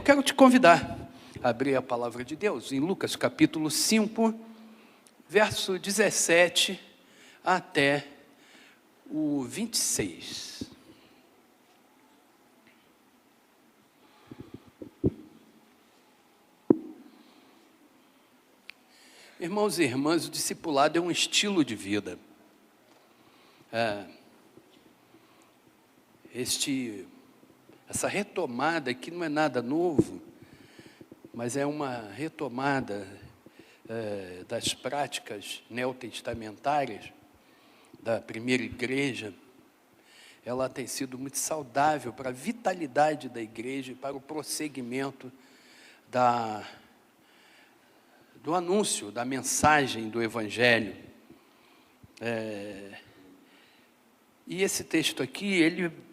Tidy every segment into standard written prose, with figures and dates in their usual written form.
quero te convidar a abrir a palavra de Deus em Lucas capítulo 5, verso 17 até o 26. Irmãos e irmãs, o discipulado é um estilo de vida. Essa retomada aqui não é nada novo, mas é uma retomada das práticas neotestamentárias da primeira igreja. Ela tem sido muito saudável para a vitalidade da igreja e para o prosseguimento do anúncio, da mensagem do Evangelho. E esse texto aqui, ele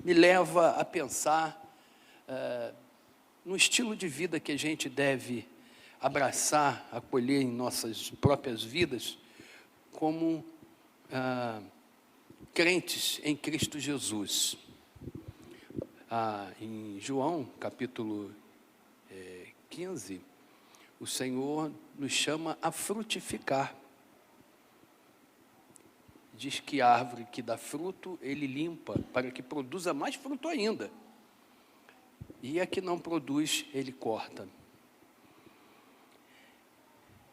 me leva a pensar no estilo de vida que a gente deve abraçar, acolher em nossas próprias vidas, como crentes em Cristo Jesus. Em João, capítulo 15, o Senhor nos chama a frutificar. Diz que a árvore que dá fruto, Ele limpa, para que produza mais fruto ainda. E a que não produz, Ele corta.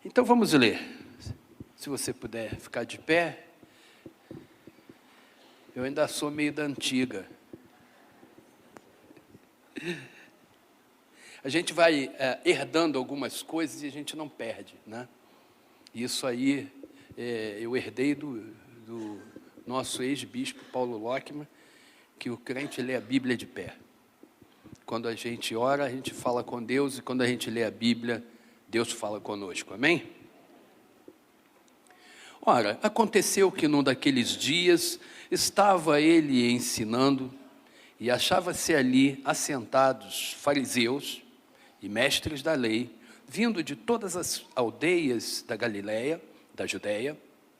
Então vamos ler. Se você puder ficar de pé. Eu ainda sou meio da antiga. A gente vai herdando algumas coisas e a gente não perde, né? Isso aí eu herdei do nosso ex-bispo Paulo Lockman, que o crente lê a Bíblia de pé. Quando a gente ora, a gente fala com Deus, e quando a gente lê a Bíblia, Deus fala conosco, amém? Ora, aconteceu que num daqueles dias, estava ele ensinando, e achava-se ali assentados fariseus e mestres da lei, vindo de todas as aldeias da Galileia, da Judeia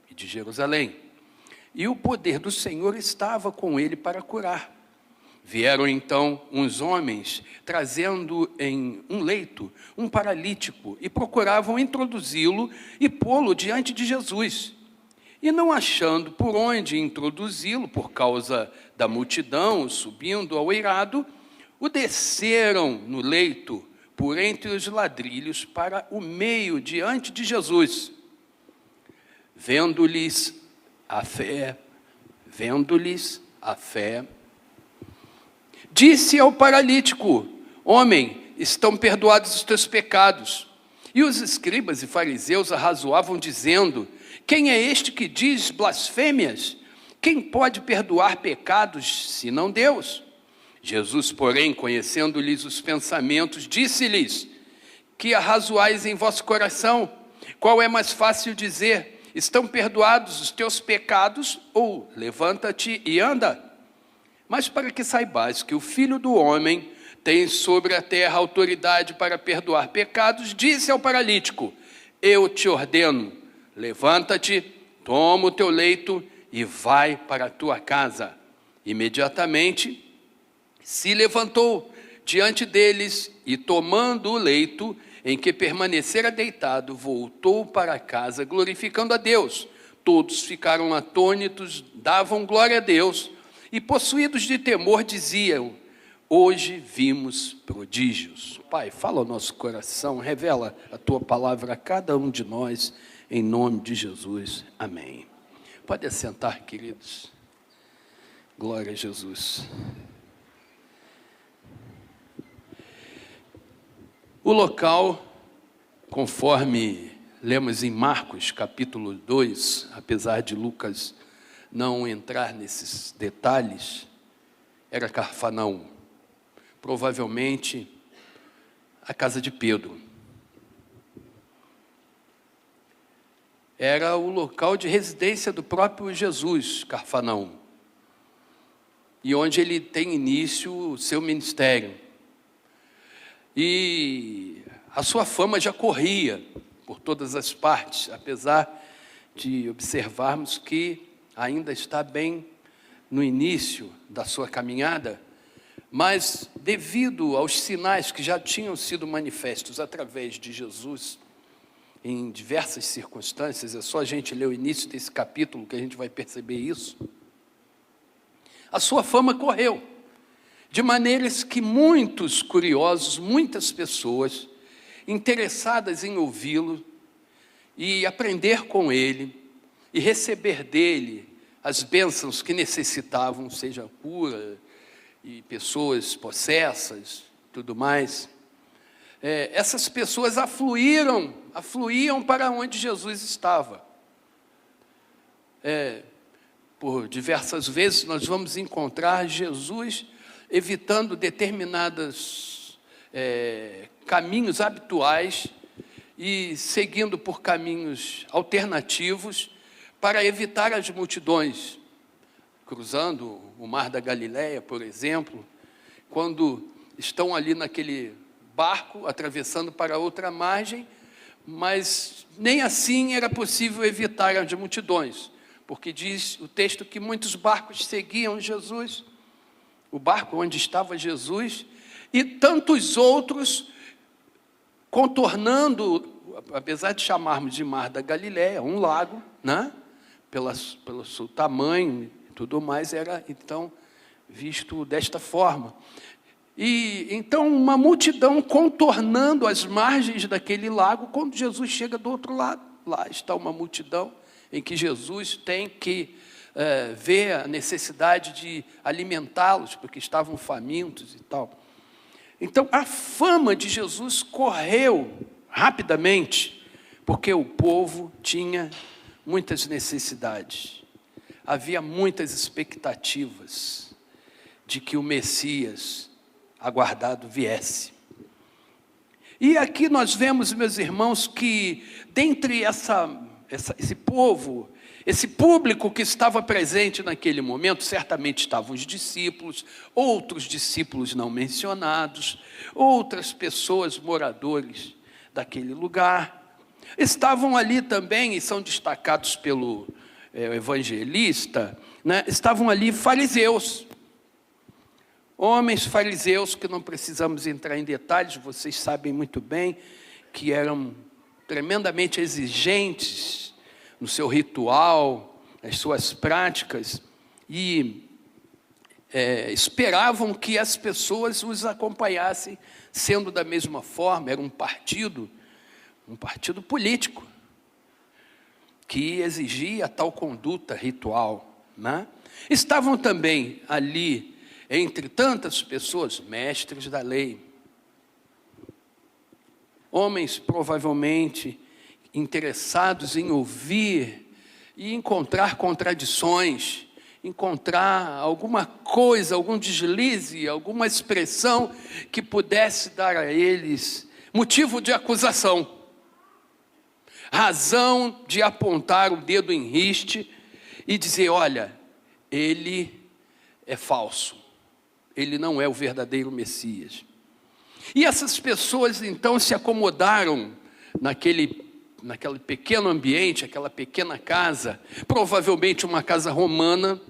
e de Jerusalém. E o poder do Senhor estava com ele para curar. Vieram então uns homens, trazendo em um leito um paralítico, e procuravam introduzi-lo e pô-lo diante de Jesus. E não achando por onde introduzi-lo, por causa da multidão, subindo ao eirado, o desceram no leito, por entre os ladrilhos, para o meio, diante de Jesus. Vendo-lhes a fé, disse ao paralítico: homem, estão perdoados os teus pecados. E os escribas e fariseus arrazoavam, dizendo: quem é este que diz blasfêmias? Quem pode perdoar pecados, senão Deus? Jesus, porém, conhecendo-lhes os pensamentos, disse-lhes: que arrazoais em vosso coração? Qual é mais fácil dizer: estão perdoados os teus pecados, ou levanta-te e anda? Mas para que saibais que o Filho do Homem tem sobre a terra autoridade para perdoar pecados, disse ao paralítico: eu te ordeno, levanta-te, toma o teu leito e vai para a tua casa. Imediatamente se levantou diante deles e, tomando o leito em que permanecera deitado, voltou para casa, glorificando a Deus. Todos ficaram atônitos, davam glória a Deus, e possuídos de temor diziam: hoje vimos prodígios. Pai, fala ao nosso coração, revela a tua palavra a cada um de nós, em nome de Jesus, amém. Pode assentar, queridos. Glória a Jesus. O local, conforme lemos em Marcos, capítulo 2, apesar de Lucas não entrar nesses detalhes, era Cafarnaum, provavelmente a casa de Pedro. Era o local de residência do próprio Jesus, Cafarnaum, e onde ele tem início o seu ministério. E a sua fama já corria por todas as partes, apesar de observarmos que ainda está bem no início da sua caminhada, Mas, devido aos sinais que já tinham sido manifestos através de Jesus, em diversas circunstâncias, é só a gente ler o início desse capítulo que a gente vai perceber isso, a sua fama correu, de maneiras que muitos curiosos, muitas pessoas interessadas em ouvi-lo e aprender com ele e receber dele as bênçãos que necessitavam, seja cura e pessoas possessas, tudo mais. Essas pessoas afluíam para onde Jesus estava. Por diversas vezes nós vamos encontrar Jesus evitando determinados caminhos habituais e seguindo por caminhos alternativos para evitar as multidões, cruzando o Mar da Galileia, por exemplo, quando estão ali naquele barco, atravessando para outra margem, mas nem assim era possível evitar as multidões, porque diz o texto que muitos barcos seguiam Jesus, o barco onde estava Jesus, e tantos outros contornando, apesar de chamarmos de Mar da Galileia, um lago, né? Pelo seu tamanho e tudo mais, era então visto desta forma. E então uma multidão contornando as margens daquele lago, quando Jesus chega do outro lado, lá está uma multidão em que Jesus tem que ver a necessidade de alimentá-los, porque estavam famintos e tal. Então a fama de Jesus correu rapidamente, porque o povo tinha muitas necessidades, havia muitas expectativas de que o Messias aguardado viesse. E aqui nós vemos, meus irmãos, que dentre esse povo, esse público que estava presente naquele momento, certamente estavam os discípulos, outros discípulos não mencionados, outras pessoas, moradores daquele lugar. Estavam ali também, e são destacados pelo evangelista, né? Estavam ali fariseus, homens fariseus, que não precisamos entrar em detalhes, vocês sabem muito bem, que eram tremendamente exigentes no seu ritual, nas suas práticas, e esperavam que as pessoas os acompanhassem, sendo da mesma forma. Era um partido político, que exigia tal conduta ritual, né? Estavam também ali, entre tantas pessoas, mestres da lei, homens provavelmente interessados em ouvir e encontrar contradições, encontrar alguma coisa, algum deslize, alguma expressão que pudesse dar a eles motivo de acusação, razão de apontar o dedo em riste e dizer: olha, ele é falso, ele não é o verdadeiro Messias. E essas pessoas então se acomodaram naquele pequeno ambiente, aquela pequena casa, provavelmente uma casa romana,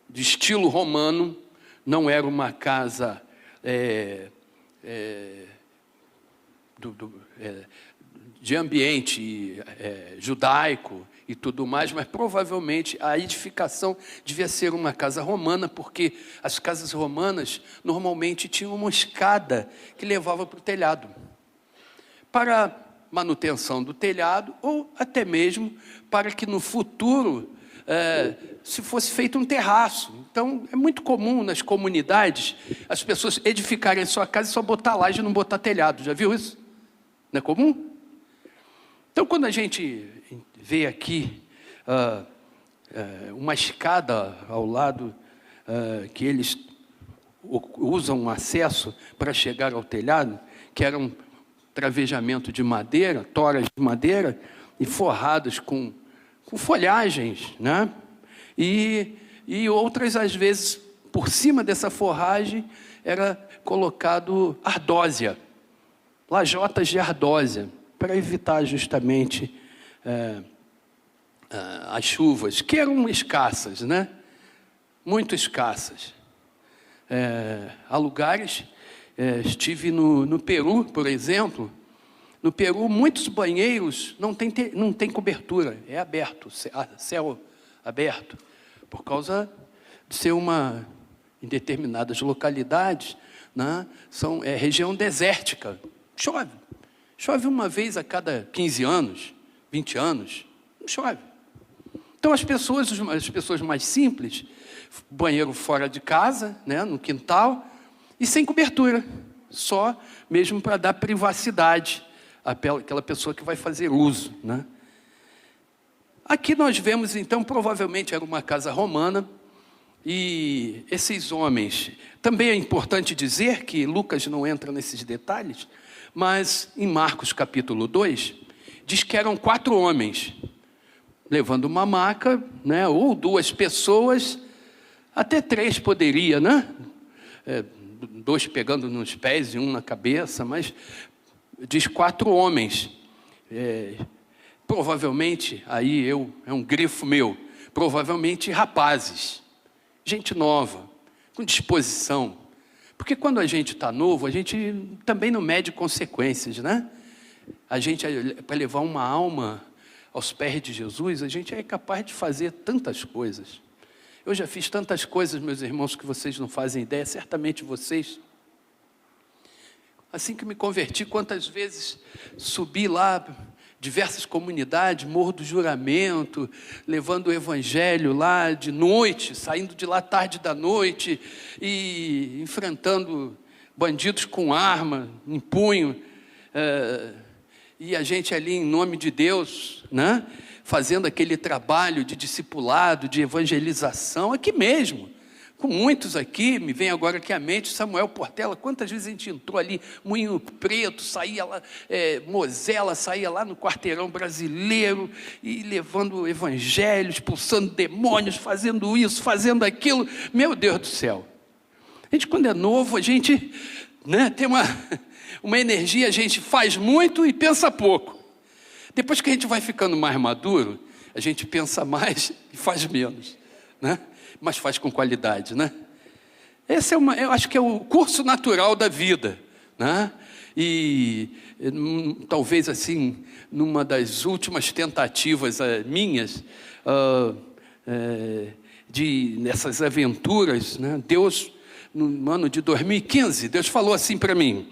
de estilo romano, não era uma casa de ambiente judaico e tudo mais, mas provavelmente a edificação devia ser uma casa romana, porque as casas romanas normalmente tinham uma escada que levava para o telhado, para manutenção do telhado, ou até mesmo para que no futuro se fosse feito um terraço. Então é muito comum nas comunidades as pessoas edificarem a sua casa e só botar laje e não botar telhado. Já viu isso? Não é comum? Então, quando a gente vê aqui uma escada ao lado, que eles usam um acesso para chegar ao telhado, que era um travejamento de madeira, toras de madeira, e forradas com folhagens, né? E outras, às vezes, por cima dessa forragem, era colocado ardósia, lajotas de ardósia, para evitar justamente as chuvas, que eram escassas, né? Muito escassas. há lugares, estive no Peru, por exemplo. No Peru, muitos banheiros não tem cobertura, é aberto, céu aberto, por causa de ser em determinadas localidades, né, é região desértica. Chove uma vez a cada 15 anos, 20 anos, não chove. Então as pessoas mais simples, banheiro fora de casa, né, no quintal, e sem cobertura, só mesmo para dar privacidade àquela pessoa que vai fazer uso, né? Aqui nós vemos, então, provavelmente era uma casa romana, e esses homens, também é importante dizer que Lucas não entra nesses detalhes, mas em Marcos capítulo 2, diz que eram 4 homens, levando uma maca, né, ou 2 pessoas, até 3 poderia, né? 2 pegando nos pés e 1 na cabeça, mas diz 4 homens. Provavelmente, aí é um grifo meu, provavelmente rapazes, gente nova, com disposição. Porque quando a gente está novo, a gente também não mede consequências, né? A gente, para levar uma alma aos pés de Jesus, a gente é capaz de fazer tantas coisas. Eu já fiz tantas coisas, meus irmãos, que vocês não fazem ideia, certamente vocês. Assim que me converti, quantas vezes subi lá, diversas comunidades, Morro do Juramento, levando o evangelho lá de noite, saindo de lá tarde da noite e enfrentando bandidos com arma em punho, e a gente ali em nome de Deus, né, fazendo aquele trabalho de discipulado, de evangelização, aqui mesmo. Com muitos aqui, me vem agora aqui à mente, Samuel Portela, quantas vezes a gente entrou ali, Moinho Preto, saía lá, Mosela, saía lá no quarteirão brasileiro, e levando o evangelho, expulsando demônios, fazendo isso, fazendo aquilo, meu Deus do céu. A gente, quando é novo, a gente, né, tem uma energia, a gente faz muito e pensa pouco. Depois que a gente vai ficando mais maduro, a gente pensa mais e faz menos, né? Mas faz com qualidade, né? Esse eu acho que é o curso natural da vida, né? E talvez assim, numa das últimas tentativas minhas, nessas aventuras, né? Deus, no ano de 2015, Deus falou assim para mim: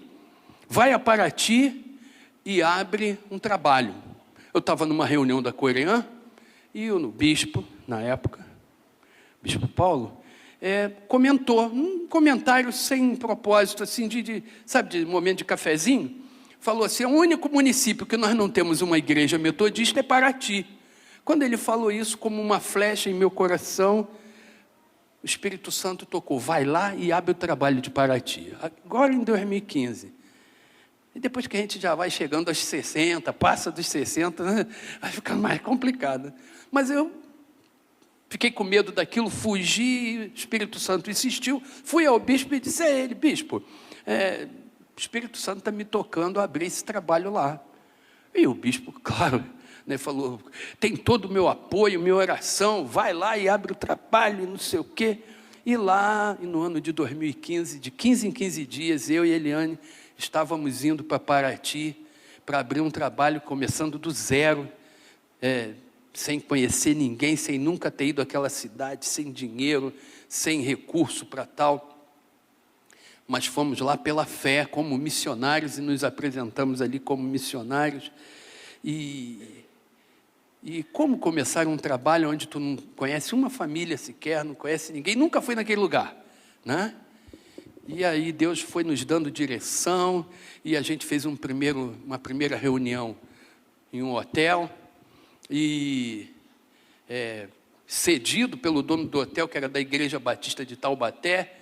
vai a Paraty e abre um trabalho. Eu estava numa reunião da Coreã e o bispo, na época, Bispo Paulo, comentou, um comentário sem propósito, assim, sabe, de momento de cafezinho, falou assim: o único município que nós não temos uma igreja metodista é Paraty. Quando ele falou isso, como uma flecha em meu coração, o Espírito Santo tocou: vai lá e abre o trabalho de Paraty. Agora em 2015. E depois que a gente já vai chegando aos 60, passa dos 60, né, vai ficando mais complicado. Mas eu fiquei com medo daquilo, fugi, o Espírito Santo insistiu, fui ao bispo e disse a ele: bispo, o Espírito Santo está me tocando a abrir esse trabalho lá. E o bispo, claro, né, falou: tem todo o meu apoio, minha oração, vai lá e abre o trabalho, não sei o quê. E lá, no ano de 2015, de 15 em 15 dias, eu e Eliane estávamos indo para Paraty para abrir um trabalho, começando do zero, sem conhecer ninguém, sem nunca ter ido àquela cidade, sem dinheiro, sem recurso para tal. Mas fomos lá pela fé, como missionários, e nos apresentamos ali como missionários. E como começar um trabalho onde tu não conhece uma família sequer, não conhece ninguém, nunca foi naquele lugar, né? E aí Deus foi nos dando direção, e a gente fez uma primeira reunião em um hotel, e cedido pelo dono do hotel, que era da Igreja Batista de Taubaté,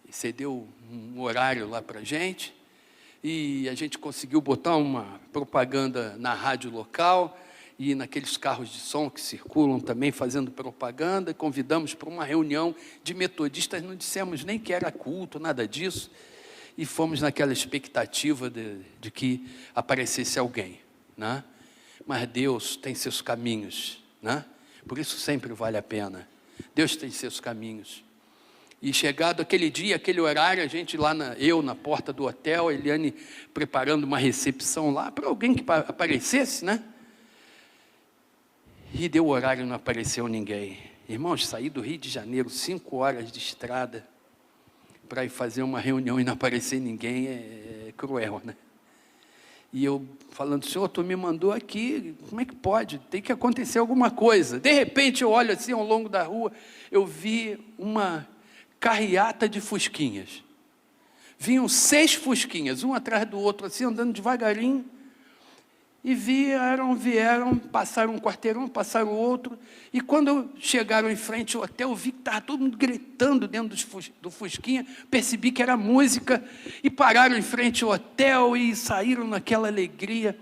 cedeu um horário lá para a gente, e a gente conseguiu botar uma propaganda na rádio local, e naqueles carros de som que circulam também, fazendo propaganda. Convidamos para uma reunião de metodistas, não dissemos nem que era culto, nada disso, e fomos naquela expectativa de que aparecesse alguém, né? Mas Deus tem seus caminhos, né? Por isso sempre vale a pena. Deus tem seus caminhos. E chegado aquele dia, aquele horário, a gente lá, eu na porta do hotel, a Eliane preparando uma recepção lá para alguém que aparecesse, né? E deu o horário e não apareceu ninguém. Irmãos, saí do Rio de Janeiro, 5 horas de estrada, para ir fazer uma reunião e não aparecer ninguém, é cruel, né? E eu falando, Senhor, tu me mandou aqui, como é que pode? Tem que acontecer alguma coisa. De repente eu olho assim ao longo da rua, eu vi uma carreata de fusquinhas. Vinham 6 fusquinhas, um atrás do outro, assim, andando devagarinho. E vieram, passaram um quarteirão, passaram outro. E quando chegaram em frente ao hotel, eu vi que estava todo mundo gritando dentro do fusquinha. Percebi que era música. E pararam em frente ao hotel e saíram naquela alegria.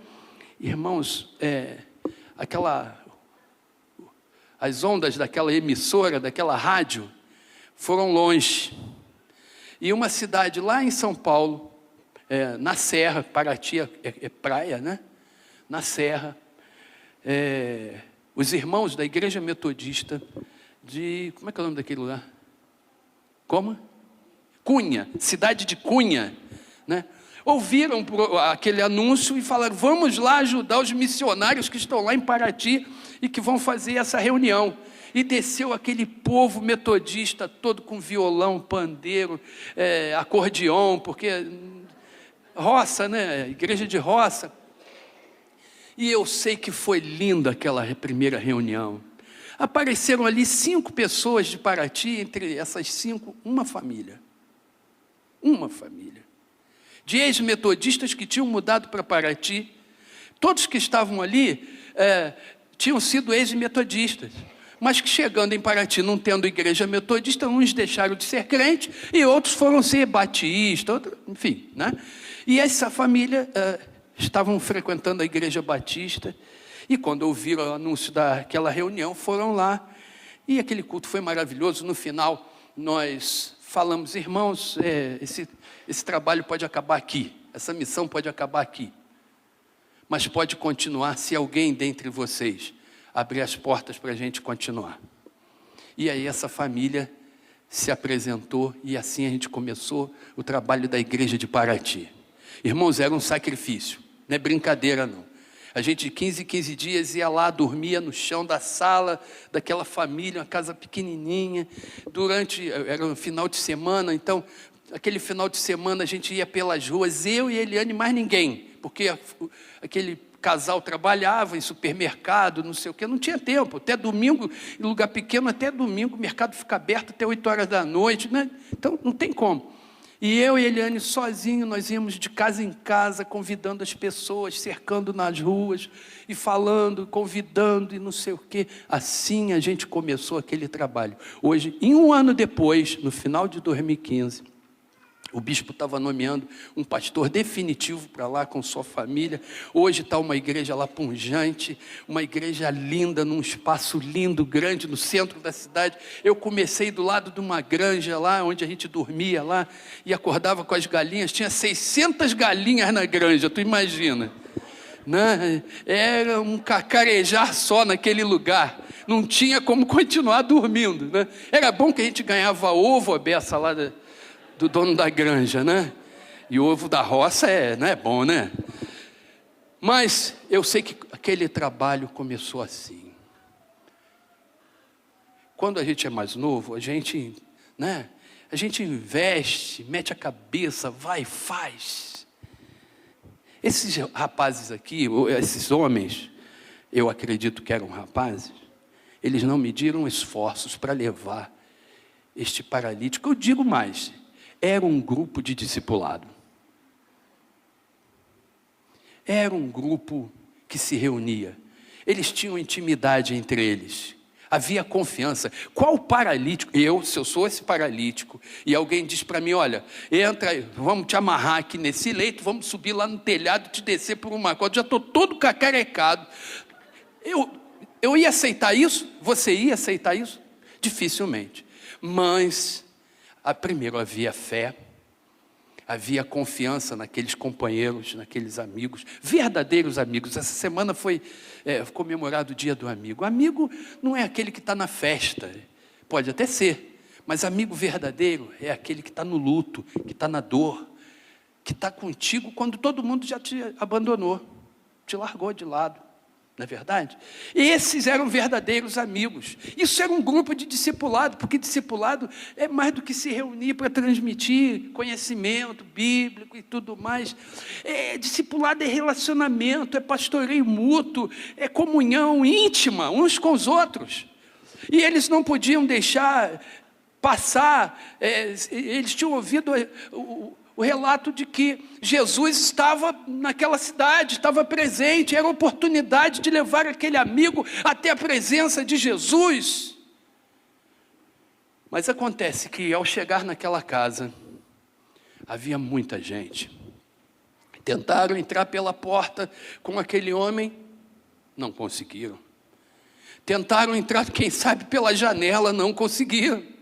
Irmãos, as ondas daquela emissora, daquela rádio, foram longe. E uma cidade lá em São Paulo, na Serra, Paraty é praia, né? Na Serra, os irmãos da Igreja Metodista como é que é o nome daquele lugar? Como? Cunha, cidade de Cunha, né? Ouviram aquele anúncio e falaram, vamos lá ajudar os missionários que estão lá em Paraty e que vão fazer essa reunião. E desceu aquele povo metodista todo com violão, pandeiro, acordeon, porque roça, né? Igreja de roça. E eu sei que foi linda aquela primeira reunião. Apareceram ali 5 pessoas de Paraty, entre essas 5, uma família. Uma família. De ex-metodistas que tinham mudado para Paraty. Todos que estavam ali tinham sido ex-metodistas. Mas que chegando em Paraty, não tendo igreja metodista, uns deixaram de ser crentes e outros foram ser batistas, enfim, né? E essa família estavam frequentando a igreja batista, e quando ouviram o anúncio daquela reunião, foram lá, e aquele culto foi maravilhoso. No final, nós falamos, irmãos, esse trabalho pode acabar aqui, essa missão pode acabar aqui, mas pode continuar se alguém dentre vocês abrir as portas para a gente continuar. E aí essa família se apresentou, e assim a gente começou o trabalho da igreja de Paraty. Irmãos, era um sacrifício. Não é brincadeira, não. A gente, de 15 em 15 dias, ia lá, dormia no chão da sala daquela família, uma casa pequenininha. Era um final de semana, então, aquele final de semana a gente ia pelas ruas, eu e Eliane, mais ninguém, porque aquele casal trabalhava em supermercado, não sei o quê, não tinha tempo. Até domingo, em lugar pequeno, até domingo, o mercado fica aberto até 8 horas da noite, né? Então, não tem como. E eu e Eliane sozinhos, nós íamos de casa em casa, convidando as pessoas, cercando nas ruas, e falando, convidando, e não sei o quê. Assim a gente começou aquele trabalho. Hoje, em 1 ano depois, no final de 2015, o bispo estava nomeando um pastor definitivo para lá com sua família. Hoje está uma igreja lá pujante, uma igreja linda, num espaço lindo, grande, no centro da cidade. Eu comecei do lado de uma granja lá, onde a gente dormia lá, e acordava com as galinhas. Tinha 600 galinhas na granja, tu imagina, né? Era um cacarejar só naquele lugar. Não tinha como continuar dormindo, né? Era bom que a gente ganhava ovo, a beça lá do dono da granja, né? E o ovo da roça não é bom, né? Mas eu sei que aquele trabalho começou assim. Quando a gente é mais novo, a gente, né? A gente investe, mete a cabeça, vai, faz. Esses rapazes aqui, esses homens, eu acredito que eram rapazes, eles não mediram esforços para levar este paralítico. Eu digo mais, era um grupo de discipulado. Era um grupo que se reunia. Eles tinham intimidade entre eles. Havia confiança. Qual paralítico? Se eu sou esse paralítico, e alguém diz para mim, olha, entra aí, vamos te amarrar aqui nesse leito, vamos subir lá no telhado e te descer por uma corda. Já estou todo cacarecado. Eu ia aceitar isso? Você ia aceitar isso? Dificilmente. Mas primeiro havia fé, havia confiança naqueles companheiros, naqueles amigos, verdadeiros amigos. Essa semana foi comemorado o Dia do Amigo. Amigo não é aquele que está na festa, pode até ser, Mas amigo verdadeiro é aquele que está no luto, que está na dor, que está contigo quando todo mundo já te abandonou, te largou de lado, não é verdade? Esses eram verdadeiros amigos. Isso era um grupo de discipulado, porque discipulado é mais do que se reunir para transmitir conhecimento bíblico e tudo mais. Discipulado é relacionamento, é pastoreio mútuo, é comunhão íntima uns com os outros. E eles não podiam deixar passar, eles tinham ouvido o relato de que Jesus estava naquela cidade, estava presente, era a oportunidade de levar aquele amigo até a presença de Jesus. Mas acontece que ao chegar naquela casa, havia muita gente. Tentaram entrar pela porta com aquele homem, não conseguiram. Tentaram entrar, quem sabe, pela janela, não conseguiram.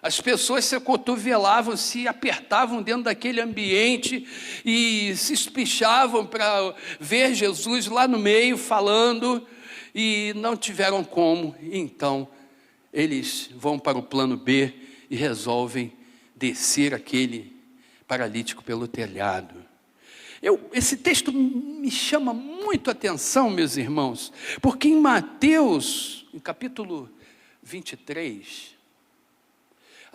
As pessoas se acotovelavam, se apertavam dentro daquele ambiente e se espichavam para ver Jesus lá no meio falando e não tiveram como. Então, eles vão para o plano B e resolvem descer aquele paralítico pelo telhado. Esse texto me chama muito a atenção, meus irmãos, porque em Mateus, no capítulo 23,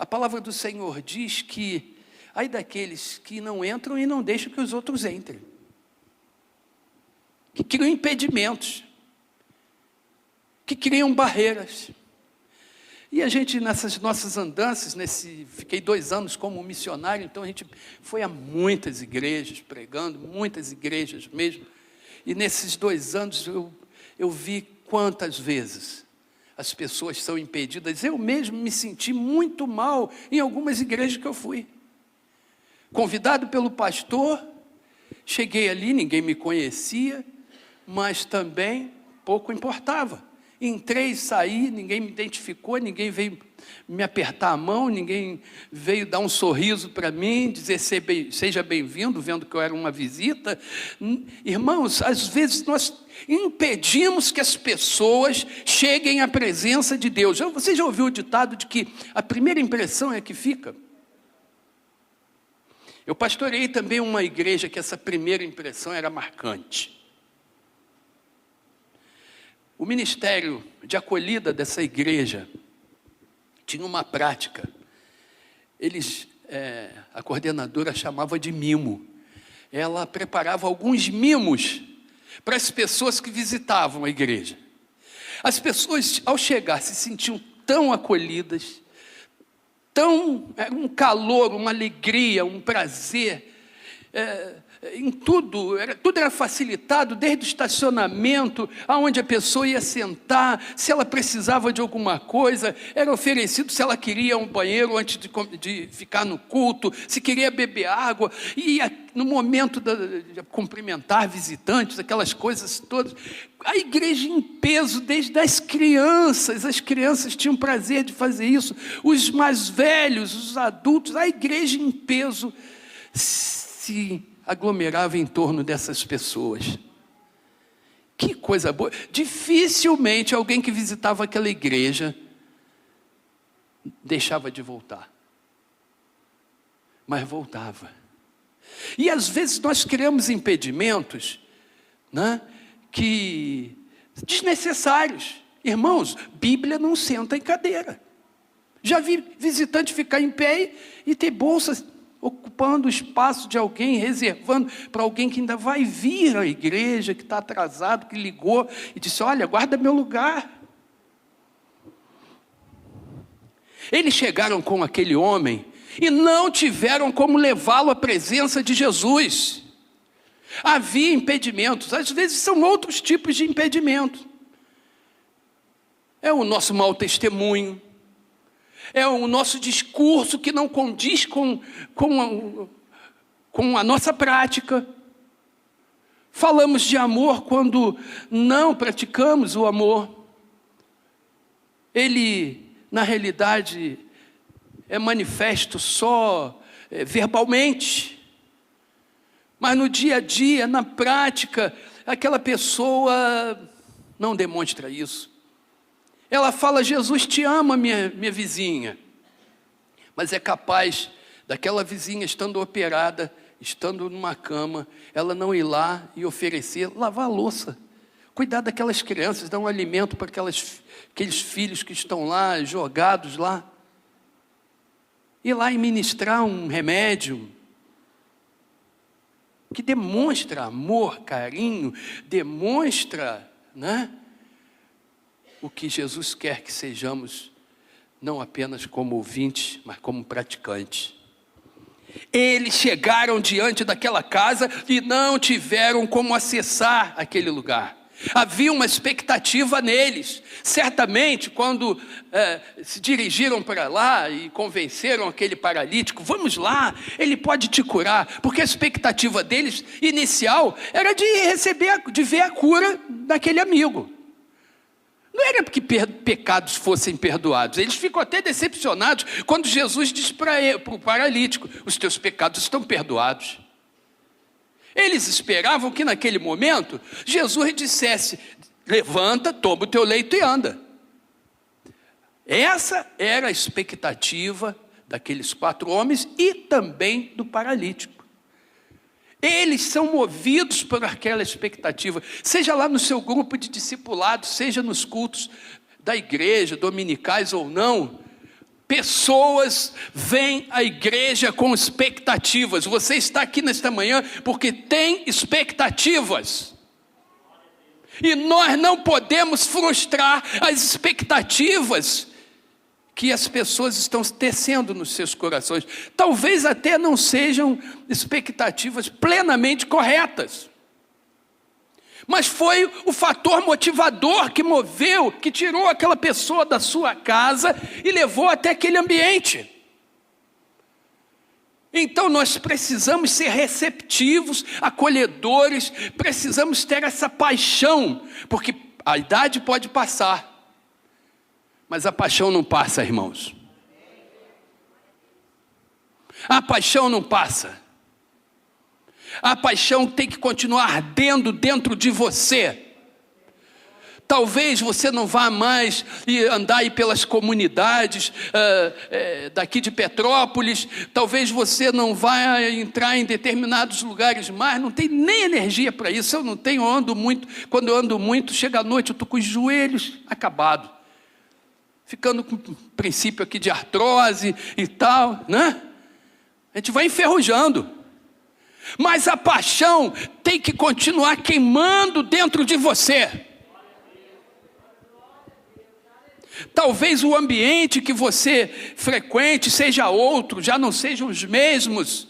a palavra do Senhor diz que ai daqueles que não entram e não deixam que os outros entrem, que criam impedimentos, que criam barreiras. E a gente, nessas nossas andanças, fiquei 2 anos como missionário, então a gente foi a muitas igrejas, pregando, muitas igrejas mesmo. E nesses 2 anos eu vi quantas vezes as pessoas são impedidas. Eu mesmo me senti muito mal em algumas igrejas que eu fui. Convidado pelo pastor, cheguei ali, ninguém me conhecia, mas também pouco importava. Entrei e saí, ninguém me identificou, ninguém veio me apertar a mão, ninguém veio dar um sorriso para mim, dizer seja bem-vindo, vendo que eu era uma visita. Irmãos, às vezes nós impedimos que as pessoas cheguem à presença de Deus. Você já ouviu o ditado de que a primeira impressão é que fica? Eu pastoreei também uma igreja que essa primeira impressão era marcante. O ministério de acolhida dessa igreja tinha uma prática. A coordenadora chamava de mimo. Ela preparava alguns mimos para as pessoas que visitavam a igreja. As pessoas, ao chegar, se sentiam tão acolhidas, era um calor, uma alegria, um prazer, em tudo era facilitado, desde o estacionamento, aonde a pessoa ia sentar, se ela precisava de alguma coisa, era oferecido se ela queria um banheiro antes de ficar no culto, se queria beber água, e no momento de cumprimentar visitantes, aquelas coisas todas, a igreja em peso, desde as crianças tinham prazer de fazer isso, os mais velhos, os adultos, a igreja em peso se aglomerava em torno dessas pessoas. Que coisa boa! Dificilmente alguém que visitava aquela igreja deixava de voltar. Mas voltava. E às vezes nós criamos impedimentos, né, desnecessários. Irmãos, Bíblia não senta em cadeira. Já vi visitante ficar em pé e ter bolsas ocupando o espaço de alguém, reservando para alguém que ainda vai vir à igreja, que está atrasado, que ligou e disse: olha, guarda meu lugar. Eles chegaram com aquele homem e não tiveram como levá-lo à presença de Jesus. Havia impedimentos, às vezes são outros tipos de impedimentos. É o nosso mau testemunho, é o nosso discurso que não condiz com a nossa prática. Falamos de amor quando não praticamos o amor. Ele, na realidade, é manifesto só verbalmente. Mas no dia a dia, na prática, aquela pessoa não demonstra isso. Ela fala: Jesus te ama, minha vizinha. Mas é capaz daquela vizinha estando operada, estando numa cama, ela não ir lá e oferecer, lavar a louça, cuidar daquelas crianças, dar um alimento para aqueles filhos que estão lá, jogados lá. Ir lá e ministrar um remédio que demonstra amor, carinho, demonstra, né, o que Jesus quer que sejamos, não apenas como ouvintes, mas como praticantes. Eles chegaram diante daquela casa e não tiveram como acessar aquele lugar. Havia uma expectativa neles. Certamente, quando se dirigiram para lá e convenceram aquele paralítico, vamos lá, ele pode te curar. Porque a expectativa deles, inicial, era de ver a cura daquele amigo. Não era porque pecados fossem perdoados. Eles ficam até decepcionados quando Jesus diz para o paralítico: os teus pecados estão perdoados. Eles esperavam que naquele momento Jesus dissesse: levanta, toma o teu leito e anda. Essa era a expectativa daqueles 4 homens e também do paralítico. Eles são movidos por aquela expectativa, seja lá no seu grupo de discipulado, seja nos cultos da igreja, dominicais ou não. Pessoas vêm à igreja com expectativas. Você está aqui nesta manhã porque tem expectativas. E nós não podemos frustrar as expectativas que as pessoas estão tecendo nos seus corações. Talvez até não sejam expectativas plenamente corretas. Mas foi o fator motivador que moveu, que tirou aquela pessoa da sua casa e levou até aquele ambiente. Então nós precisamos ser receptivos, acolhedores, precisamos ter essa paixão, porque a idade pode passar, mas a paixão não passa, irmãos. A paixão não passa. A paixão tem que continuar ardendo dentro de você. Talvez você não vá mais andar aí pelas comunidades daqui de Petrópolis. Talvez você não vá entrar em determinados lugares mais. Não tem nem energia para isso. Eu não tenho, eu ando muito. Quando eu ando muito, chega à noite, eu estou com os joelhos acabados. Ficando com um princípio aqui de artrose e tal, né? A gente vai enferrujando. Mas a paixão tem que continuar queimando dentro de você. Talvez o ambiente que você frequente seja outro, já não sejam os mesmos.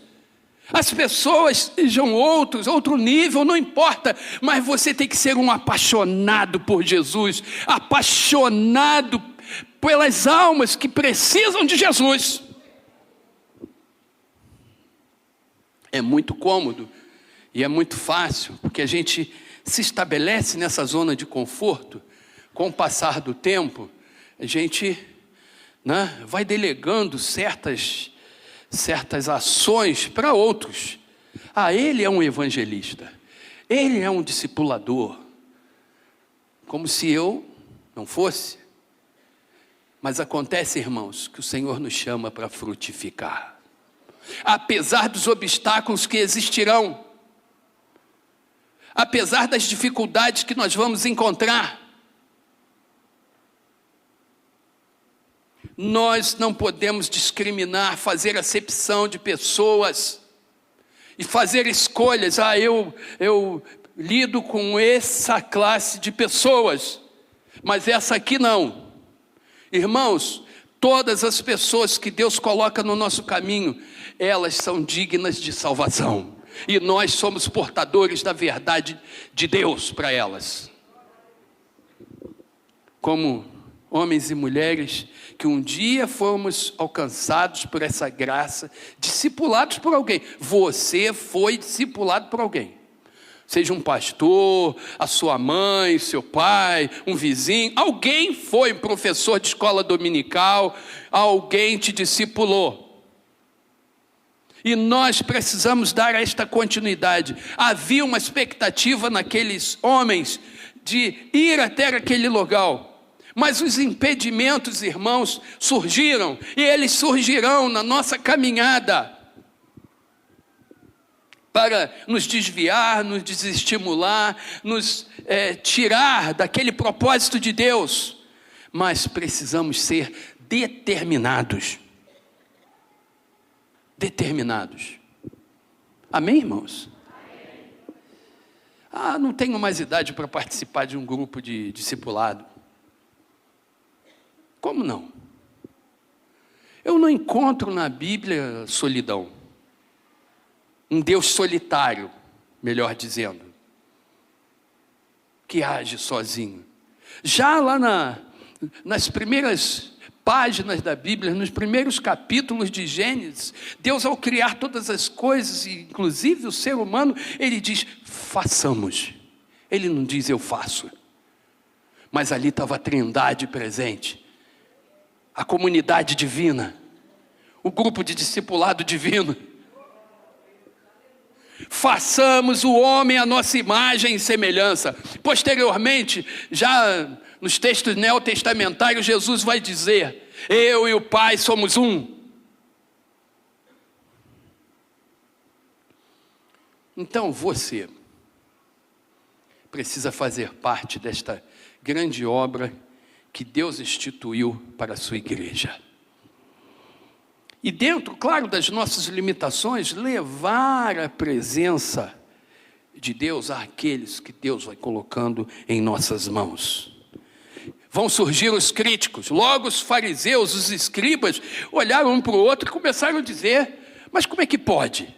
As pessoas sejam outros, outro nível, não importa. Mas você tem que ser um apaixonado por Jesus, apaixonado pelas almas que precisam de Jesus. É muito cômodo e é muito fácil, porque a gente se estabelece nessa zona de conforto. Com o passar do tempo, a gente, né, vai delegando certas ações para outros. Ele é um evangelista, ele é um discipulador, como se eu não fosse. Mas acontece, irmãos, que o Senhor nos chama para frutificar. Apesar dos obstáculos que existirão, apesar das dificuldades que nós vamos encontrar, nós não podemos discriminar, fazer acepção de pessoas e fazer escolhas. Eu lido com essa classe de pessoas, mas essa aqui não. Irmãos, todas as pessoas que Deus coloca no nosso caminho, elas são dignas de salvação. E nós somos portadores da verdade de Deus para elas. Como homens e mulheres que um dia fomos alcançados por essa graça, discipulados por alguém. Você foi discipulado por alguém. Seja um pastor, a sua mãe, seu pai, um vizinho. Alguém foi um professor de escola dominical, alguém te discipulou. E nós precisamos dar esta continuidade. Havia uma expectativa naqueles homens de ir até aquele local. Mas os impedimentos, irmãos, surgiram, e eles surgirão na nossa caminhada, para nos desviar, nos desestimular, nos tirar daquele propósito de Deus. Mas precisamos ser determinados. Determinados. Amém, irmãos? Amém. Não tenho mais idade para participar de um grupo de discipulado. Como não? Eu não encontro na Bíblia solidão. Um Deus solitário, melhor dizendo, que age sozinho. Já lá nas primeiras páginas da Bíblia, nos primeiros capítulos de Gênesis, Deus, ao criar todas as coisas, inclusive o ser humano, ele diz, façamos. Ele não diz eu faço. Mas ali estava a Trindade presente, a comunidade divina, o grupo de discipulado divino. Façamos o homem à nossa imagem e semelhança. Posteriormente, já nos textos neotestamentários, Jesus vai dizer, eu e o Pai somos um. Então você precisa fazer parte desta grande obra que Deus instituiu para a sua igreja. E dentro, claro, das nossas limitações, levar a presença de Deus àqueles que Deus vai colocando em nossas mãos. Vão surgir os críticos. Logo os fariseus, os escribas, olharam um para o outro e começaram a dizer, mas como é que pode?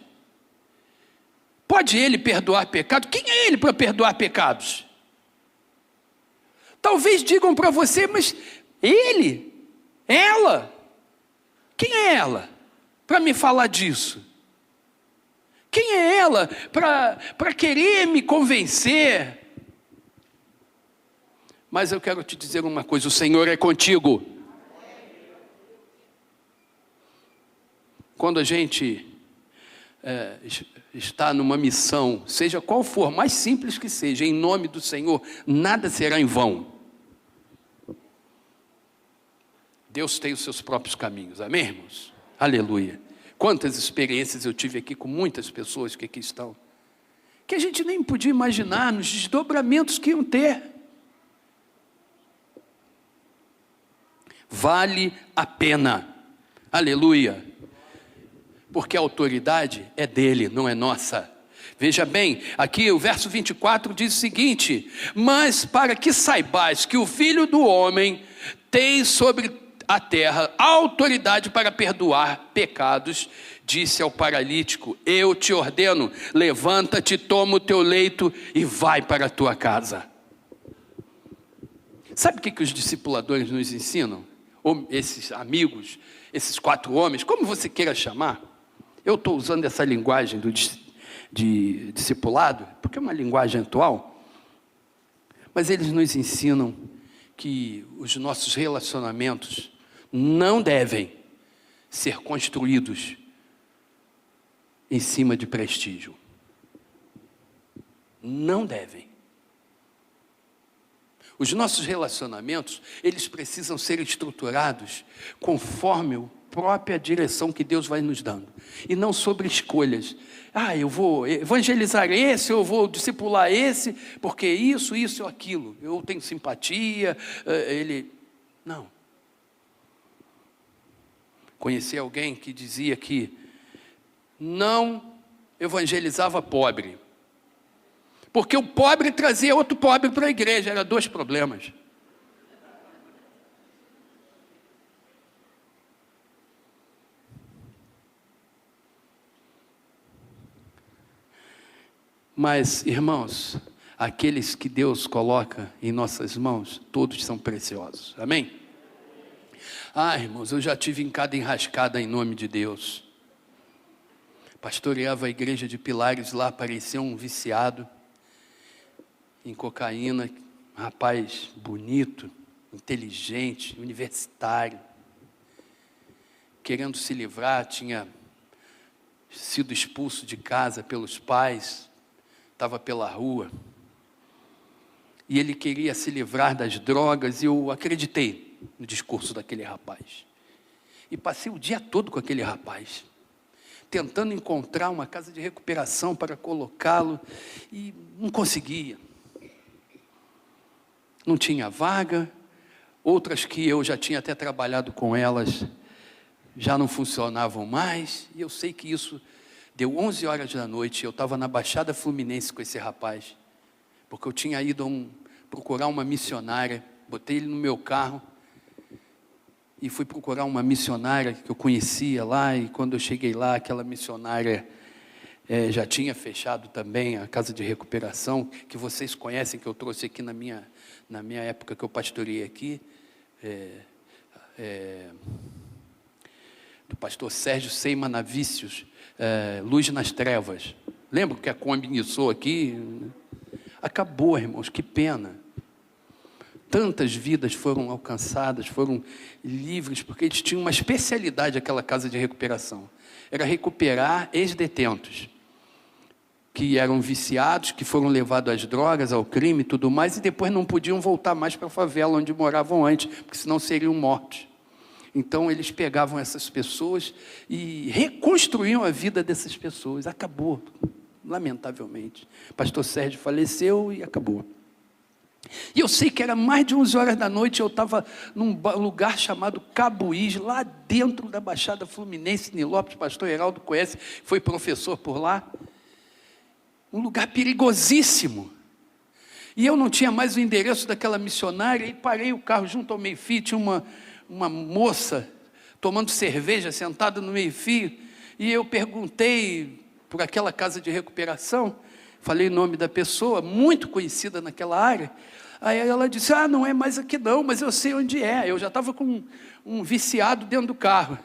Pode ele perdoar pecados? Quem é ele para perdoar pecados? Talvez digam para você, mas ele, ela... Quem é ela para me falar disso? Quem é ela para querer me convencer? Mas eu quero te dizer uma coisa, o Senhor é contigo. Quando a gente está numa missão, seja qual for, mais simples que seja, em nome do Senhor, nada será em vão. Deus tem os seus próprios caminhos, amém, irmãos? Aleluia. Quantas experiências eu tive aqui com muitas pessoas que aqui estão, que a gente nem podia imaginar nos desdobramentos que iam ter. Vale a pena, aleluia, porque a autoridade é dele, não é nossa. Veja bem, aqui o verso 24 diz o seguinte, mas para que saibais que o Filho do Homem tem sobre a terra autoridade para perdoar pecados, disse ao paralítico, eu te ordeno, levanta-te, toma o teu leito e vai para a tua casa. Sabe o que os discipuladores nos ensinam? Ou esses amigos, esses 4 homens, como você queira chamar, eu estou usando essa linguagem de discipulado, porque é uma linguagem atual, mas eles nos ensinam que os nossos relacionamentos não devem ser construídos em cima de prestígio. Não devem. Os nossos relacionamentos, eles precisam ser estruturados conforme a própria direção que Deus vai nos dando. E não sobre escolhas. Eu vou evangelizar esse, eu vou discipular esse, porque isso ou aquilo. Eu tenho simpatia, Não. Conheci alguém que dizia que não evangelizava pobre, porque o pobre trazia outro pobre para a igreja, eram 2 problemas. Mas, irmãos, aqueles que Deus coloca em nossas mãos, todos são preciosos, amém? Irmãos, eu já tive em cada enrascada em nome de Deus. Pastoreava a igreja de Pilares lá, parecia um viciado em cocaína, rapaz bonito, inteligente, universitário, querendo se livrar, tinha sido expulso de casa pelos pais, estava pela rua, e ele queria se livrar das drogas, e eu acreditei no discurso daquele rapaz. E passei o dia todo com aquele rapaz, tentando encontrar uma casa de recuperação para colocá-lo, e não conseguia. Não tinha vaga, outras que eu já tinha até trabalhado com elas, já não funcionavam mais, e eu sei que isso deu 11 horas da noite, eu estava na Baixada Fluminense com esse rapaz, porque eu tinha ido procurar uma missionária, botei ele no meu carro, e fui procurar uma missionária que eu conhecia lá, e quando eu cheguei lá, aquela missionária já tinha fechado também a casa de recuperação, que vocês conhecem, que eu trouxe aqui na minha época que eu pastoreei aqui, do pastor Sérgio Seimanavícios, Luz nas Trevas. Lembra que a Kombi iniciou aqui? Acabou, irmãos, que pena. Tantas vidas foram alcançadas, foram livres, porque eles tinham uma especialidade, aquela casa de recuperação. Era recuperar ex-detentos, que eram viciados, que foram levados às drogas, ao crime e tudo mais, e depois não podiam voltar mais para a favela onde moravam antes, porque senão seriam mortos. Então eles pegavam essas pessoas e reconstruíam a vida dessas pessoas. Acabou, lamentavelmente. Pastor Sérgio faleceu e acabou. E eu sei que era mais de 11 horas da noite, eu estava num lugar chamado Cabuís, lá dentro da Baixada Fluminense, Nilópolis, pastor Heraldo conhece, foi professor por lá. Um lugar perigosíssimo. E eu não tinha mais o endereço daquela missionária, e parei o carro junto ao meio-fio, tinha uma moça tomando cerveja, sentada no meio-fio, e eu perguntei por aquela casa de recuperação, falei o nome da pessoa, muito conhecida naquela área. Aí ela disse, não é mais aqui não, mas eu sei onde é. Eu já estava com um viciado dentro do carro.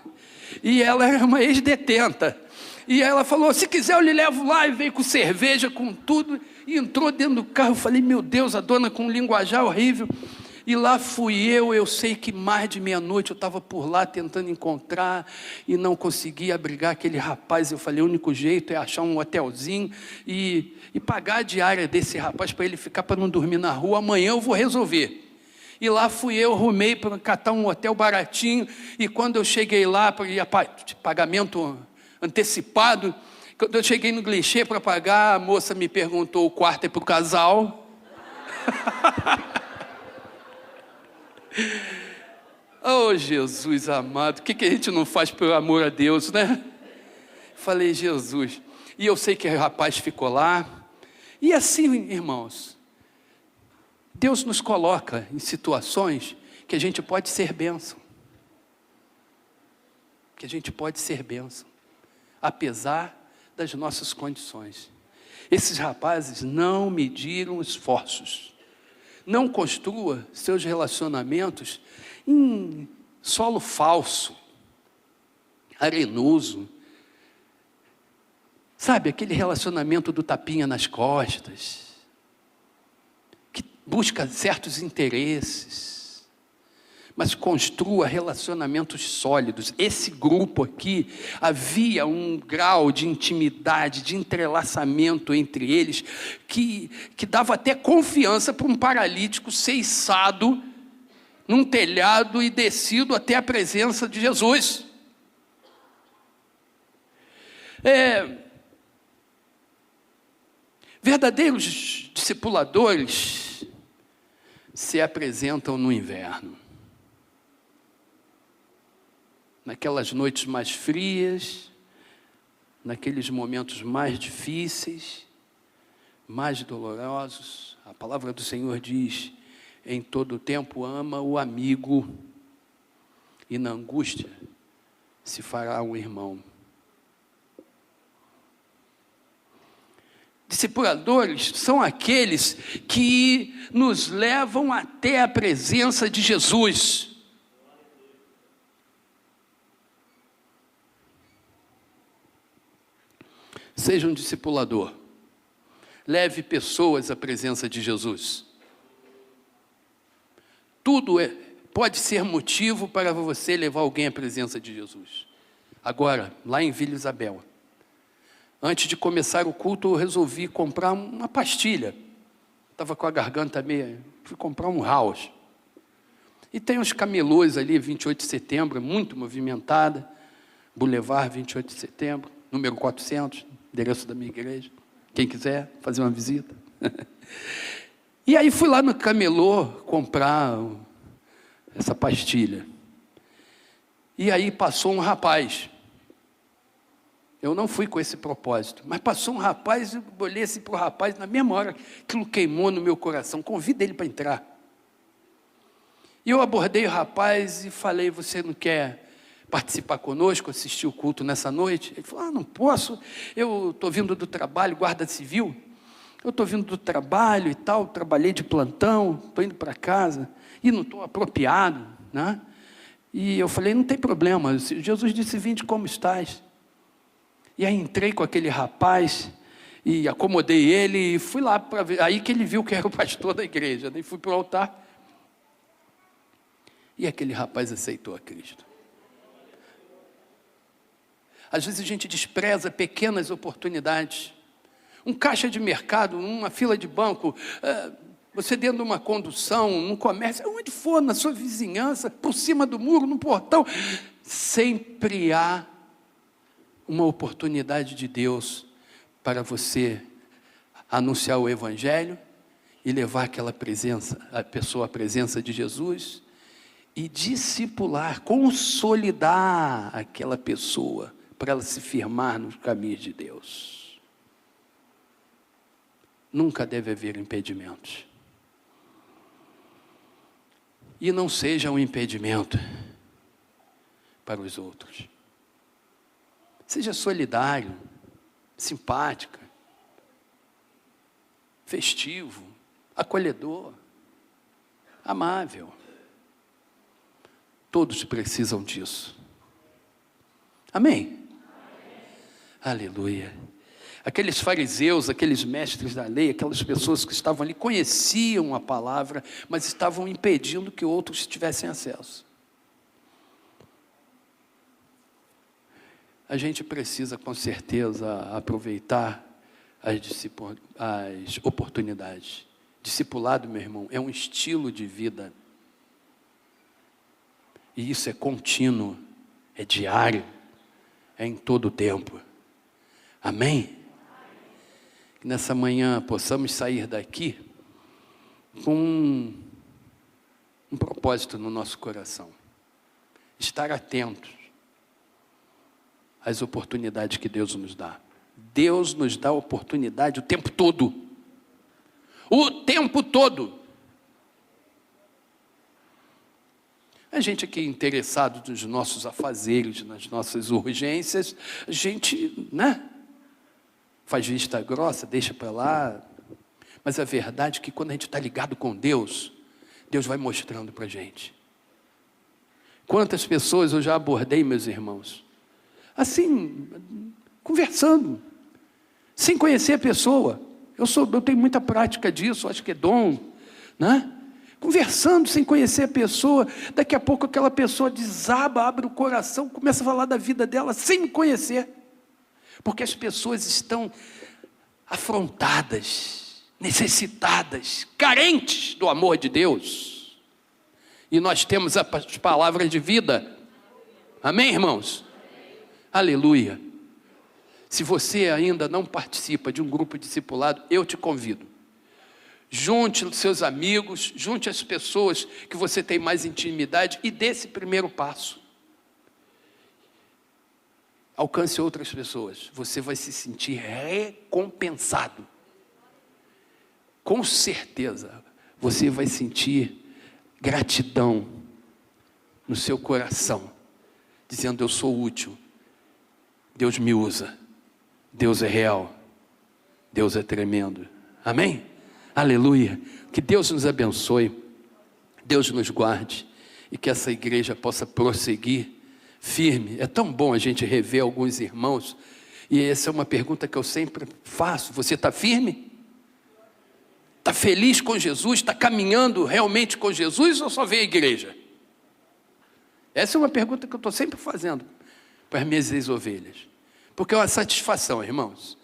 E ela era uma ex-detenta. E ela falou, se quiser eu lhe levo lá, e veio com cerveja, com tudo, e entrou dentro do carro. Eu falei, meu Deus, a dona com um linguajar horrível. E lá fui eu sei que mais de meia-noite eu estava por lá tentando encontrar e não conseguia abrigar aquele rapaz. Eu falei, o único jeito é achar um hotelzinho e pagar a diária desse rapaz para ele ficar, para não dormir na rua. Amanhã eu vou resolver. E lá fui eu, arrumei para catar um hotel baratinho, e quando eu cheguei lá, pagamento antecipado, quando eu cheguei no guichê para pagar, a moça me perguntou, o quarto é para o casal? Oh, Jesus amado, o que a gente não faz pelo amor a Deus, né? Falei, Jesus. E eu sei que o rapaz ficou lá. E assim, irmãos, Deus nos coloca em situações que a gente pode ser bênção. Que a gente pode ser bênção, apesar das nossas condições. Esses rapazes não mediram esforços. Não construa seus relacionamentos em solo falso, arenoso. Sabe, aquele relacionamento do tapinha nas costas, que busca certos interesses, mas construa relacionamentos sólidos. Esse grupo aqui, havia um grau de intimidade, de entrelaçamento entre eles, que dava até confiança para um paralítico ser içado num telhado e descido até a presença de Jesus. Verdadeiros discipuladores se apresentam no inverno. Naquelas noites mais frias, naqueles momentos mais difíceis, mais dolorosos. A palavra do Senhor diz, em todo tempo ama o amigo, e na angústia se fará um irmão. Discipuladores são aqueles que nos levam até a presença de Jesus. Seja um discipulador. Leve pessoas à presença de Jesus. Tudo pode ser motivo para você levar alguém à presença de Jesus. Agora, lá em Vila Isabel, antes de começar o culto, eu resolvi comprar uma pastilha Estava com a garganta meio... Fui comprar um house. E tem uns camelôs ali, 28 de setembro, muito movimentada. Boulevard 28 de setembro, número 400, endereço da minha igreja. Quem quiser fazer uma visita. E aí fui lá no camelô comprar essa pastilha. E aí passou um rapaz. Eu não fui com esse propósito, mas passou um rapaz, eu olhei assim para o rapaz, na mesma hora, aquilo queimou no meu coração, convida ele para entrar. E eu abordei o rapaz e falei, você não quer participar conosco, assistir o culto nessa noite? Ele falou, não posso, eu estou vindo do trabalho, guarda civil, eu estou vindo do trabalho e tal, trabalhei de plantão, estou indo para casa, e não estou apropriado, né? E eu falei, não tem problema, Jesus disse, vinde como estás. E aí entrei com aquele rapaz, e acomodei ele, e fui lá para ver, aí que ele viu que era o pastor da igreja, né? E fui para o altar, e aquele rapaz aceitou a Cristo. Às vezes a gente despreza pequenas oportunidades. Um caixa de mercado, uma fila de banco, você dentro de uma condução, num comércio, onde for, na sua vizinhança, por cima do muro, no portão, sempre há uma oportunidade de Deus para você anunciar o Evangelho e levar aquela a pessoa à presença de Jesus e discipular, consolidar aquela pessoa para ela se firmar nos caminhos de Deus. Nunca deve haver impedimentos. E não seja um impedimento para os outros. Seja solidário, simpática, festivo, acolhedor, amável. Todos precisam disso. Amém? Aleluia. Aqueles fariseus, aqueles mestres da lei, aquelas pessoas que estavam ali, conheciam a palavra, mas estavam impedindo que outros tivessem acesso. A gente precisa, com certeza, aproveitar as oportunidades. Discipulado, meu irmão, é um estilo de vida. E isso é contínuo, é diário, é em todo o tempo. Amém? Que nessa manhã possamos sair daqui com um propósito no nosso coração. Estar atentos às oportunidades que Deus nos dá. Deus nos dá oportunidade o tempo todo. O tempo todo. A gente aqui interessado nos nossos afazeres, nas nossas urgências, a gente, né? Faz vista grossa, deixa para lá. Mas a verdade é que quando a gente está ligado com Deus, Deus vai mostrando para a gente. Quantas pessoas eu já abordei, meus irmãos, assim, conversando, sem conhecer a pessoa. Eu tenho muita prática disso, acho que é dom, né? Conversando sem conhecer a pessoa, daqui a pouco aquela pessoa desaba, abre o coração, começa a falar da vida dela sem me conhecer. Porque as pessoas estão afrontadas, necessitadas, carentes do amor de Deus. E nós temos as palavras de vida. Amém, irmãos? Aleluia. Se você ainda não participa de um grupo discipulado, eu te convido. Junte os seus amigos, junte as pessoas que você tem mais intimidade e dê esse primeiro passo. Alcance outras pessoas. Você vai se sentir recompensado. Com certeza, você vai sentir gratidão no seu coração, dizendo, eu sou útil. Deus me usa. Deus é real. Deus é tremendo. Amém? Aleluia. Que Deus nos abençoe. Deus nos guarde. E que essa igreja possa prosseguir firme. É tão bom a gente rever alguns irmãos. E essa é uma pergunta que eu sempre faço. Você está firme? Está feliz com Jesus? Está caminhando realmente com Jesus ou só vê a igreja? Essa é uma pergunta que eu estou sempre fazendo para as minhas ex-ovelhas. Porque é uma satisfação, irmãos.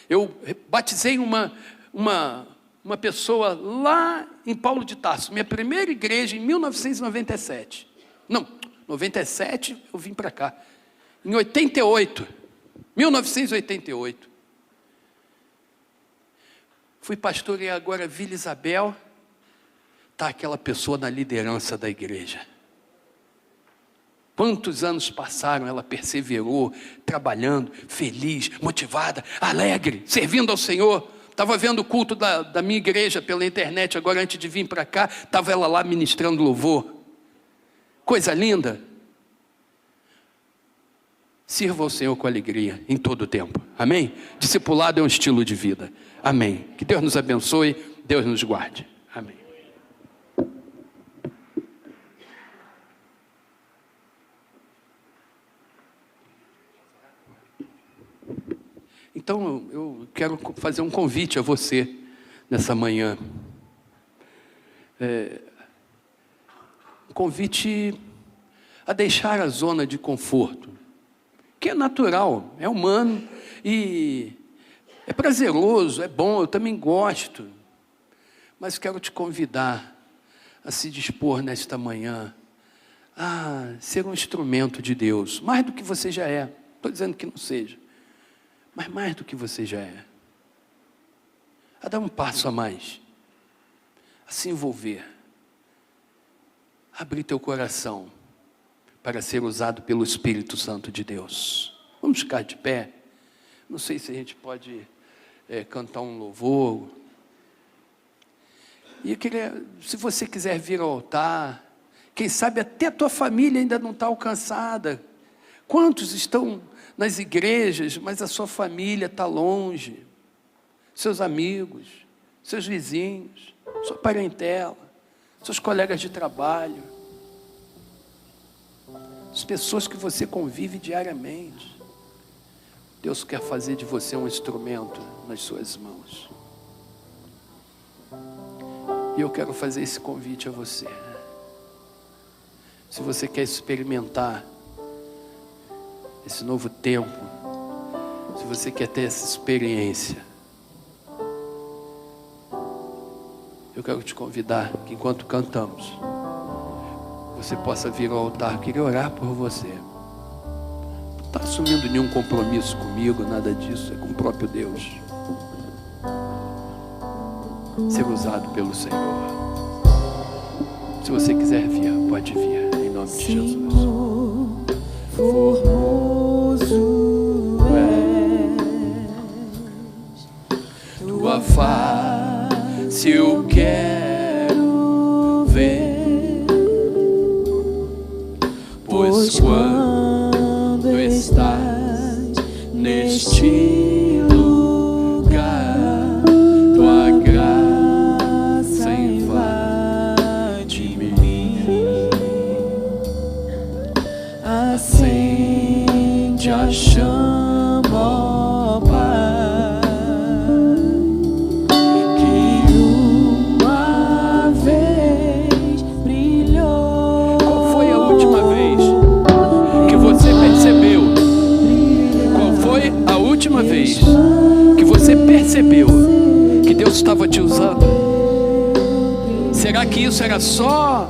Eu batizei uma uma pessoa lá em Paulo de Tarso, minha primeira igreja em 1997. Não, 97 eu vim para cá. Em 88, 1988. Fui pastor e agora Vila Isabel, está aquela pessoa na liderança da igreja. Quantos anos passaram, ela perseverou, trabalhando, feliz, motivada, alegre, servindo ao Senhor. Estava vendo o culto da minha igreja pela internet, agora antes de vir para cá, estava ela lá ministrando louvor. Coisa linda. Sirva ao Senhor com alegria, em todo o tempo. Amém? Discipulado é um estilo de vida. Amém. Que Deus nos abençoe, Deus nos guarde. Amém. Então, eu quero fazer um convite a você nessa manhã. Um convite a deixar a zona de conforto, que é natural, é humano e é prazeroso, é bom, eu também gosto. Mas quero te convidar a se dispor nesta manhã a ser um instrumento de Deus, mais do que você já é. Estou dizendo que não seja, mas mais do que você já é. A dar um passo a mais, a se envolver, a abrir teu coração para ser usado pelo Espírito Santo de Deus. Vamos ficar de pé. Não sei se a gente pode cantar um louvor. E eu queria, se você quiser vir ao altar, quem sabe até a tua família ainda não está alcançada. Quantos estão nas igrejas, mas a sua família está longe? Seus amigos, seus vizinhos, sua parentela, seus colegas de trabalho, as pessoas que você convive diariamente. Deus quer fazer de você um instrumento nas suas mãos. E eu quero fazer esse convite a você. Se você quer experimentar esse novo tempo, se você quer ter essa experiência, eu quero te convidar que enquanto cantamos, você possa vir ao altar. Eu queria orar por você. Não está assumindo nenhum compromisso comigo, nada disso, é com o próprio Deus. Ser usado pelo Senhor. Se você quiser vir, pode vir, em nome de Jesus. Formoso és, tua face eu quero ver, pois quando estás neste lugar, tua graça invade-me, acende a chama, ó Pai, que uma vez brilhou. Qual foi a última vez que você percebeu? Qual foi a última vez que você percebeu que Deus estava te usando? Será que isso era só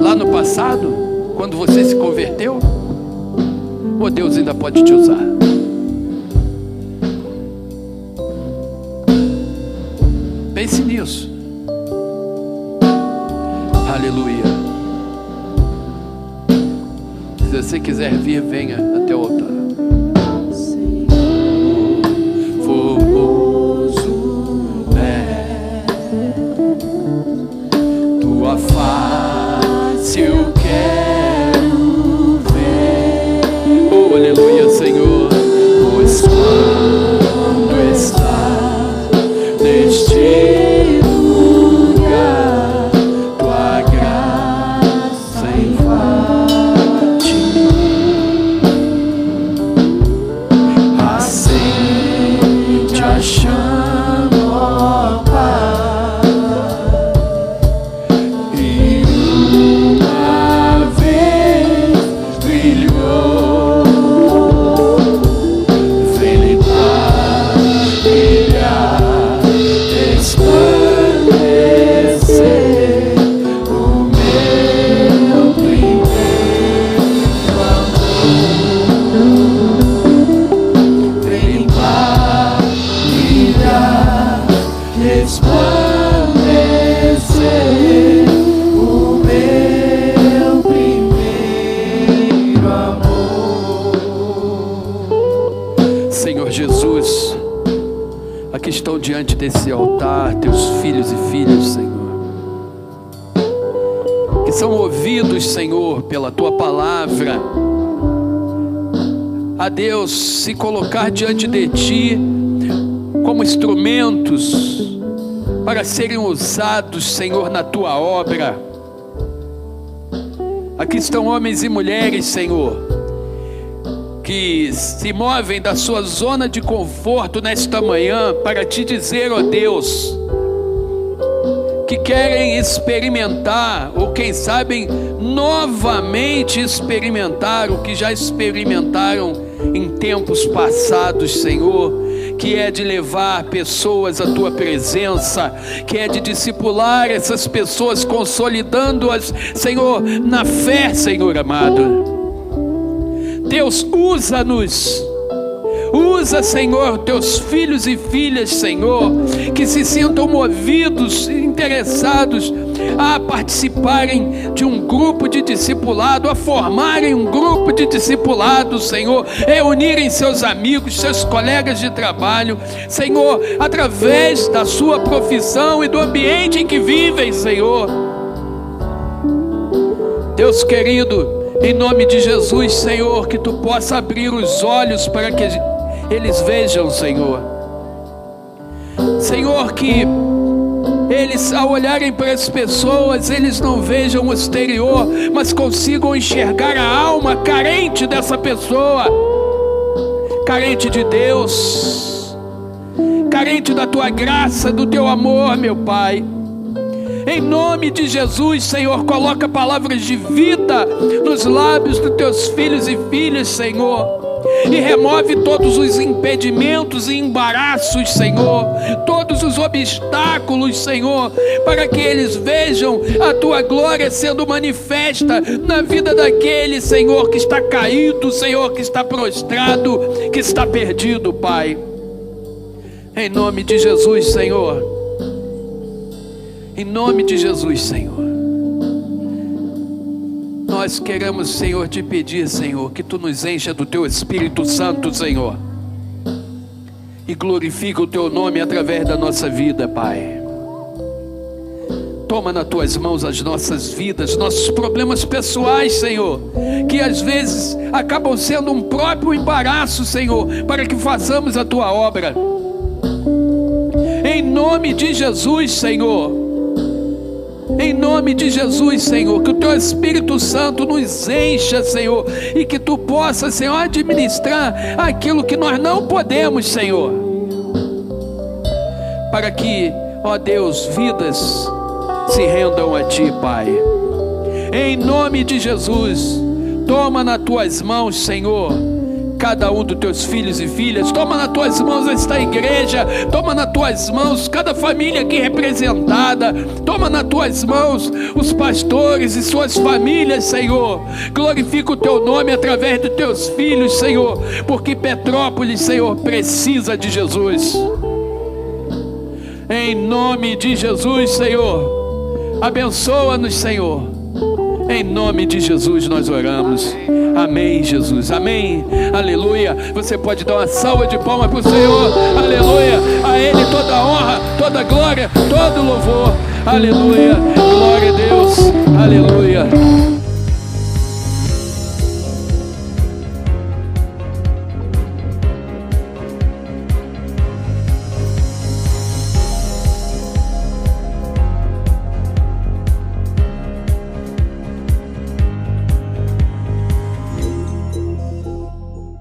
lá no passado, quando você se converteu? Ou Deus ainda pode te usar? Pense nisso. Aleluia. Se você quiser vir, venha até o altar. Formoso é tua face, eu quero ver. Oh, aleluia, Senhor. Pois quando está neste lugar, tua graça invade. vem brilhar, resplandecer o meu primeiro amor. Senhor Jesus, aqui estão diante desse altar teus filhos e filhas, Senhor, que são ouvidos, Senhor, pela tua palavra. A Deus, se colocar diante de ti como instrumentos para serem usados, Senhor, na tua obra. Aqui estão homens e mulheres, Senhor, que se movem da sua zona de conforto nesta manhã para te dizer, ó Deus, que querem experimentar, ou quem sabe novamente experimentar o que já experimentaram em tempos passados, Senhor, que é de levar pessoas à tua presença, que é de discipular essas pessoas, consolidando-as, Senhor, na fé, Senhor amado. Deus, usa-nos. Usa, Senhor, teus filhos e filhas, Senhor, que se sintam movidos, interessados a participarem de um grupo de discipulado, a formarem um grupo de discipulado, Senhor, reunirem seus amigos, seus colegas de trabalho, Senhor, através da sua profissão e do ambiente em que vivem, Senhor. Deus querido, em nome de Jesus, Senhor, que tu possa abrir os olhos para que eles vejam, Senhor. Senhor, que eles, ao olharem para as pessoas, eles não vejam o exterior, mas consigam enxergar a alma carente dessa pessoa, carente de Deus, carente da tua graça, do teu amor, meu Pai. Em nome de Jesus, Senhor, coloca palavras de vida nos lábios dos teus filhos e filhas, Senhor, e remove todos os impedimentos e embaraços, Senhor, todos os obstáculos, Senhor, para que eles vejam a tua glória sendo manifesta na vida daquele, Senhor, que está caído, Senhor, que está prostrado, que está perdido, Pai. Em nome de Jesus, Senhor. Em nome de Jesus, Senhor, nós queremos, Senhor, te pedir, Senhor, que tu nos encha do teu Espírito Santo, Senhor, e glorifica o teu nome através da nossa vida, Pai. Toma nas tuas mãos as nossas vidas, nossos problemas pessoais, Senhor, que às vezes acabam sendo um próprio embaraço, Senhor, para que façamos a tua obra. Em nome de Jesus, Senhor. Em nome de Jesus, Senhor, que o teu Espírito Santo nos encha, Senhor, e que tu possa, Senhor, administrar aquilo que nós não podemos, Senhor, para que, ó Deus, vidas se rendam a ti, Pai. Em nome de Jesus, toma nas tuas mãos, Senhor, cada um dos teus filhos e filhas, toma nas tuas mãos esta igreja, toma nas tuas mãos cada família aqui representada, toma nas tuas mãos os pastores e suas famílias, Senhor. Glorifica o teu nome através dos teus filhos, Senhor, porque Petrópolis, Senhor, precisa de Jesus. Em nome de Jesus, Senhor, abençoa-nos, Senhor. Em nome de Jesus nós oramos. Amém, Jesus. Amém. Aleluia. Você pode dar uma salva de palmas para o Senhor. Aleluia. A Ele toda a honra, toda a glória, todo o louvor. Aleluia. Glória a Deus. Aleluia.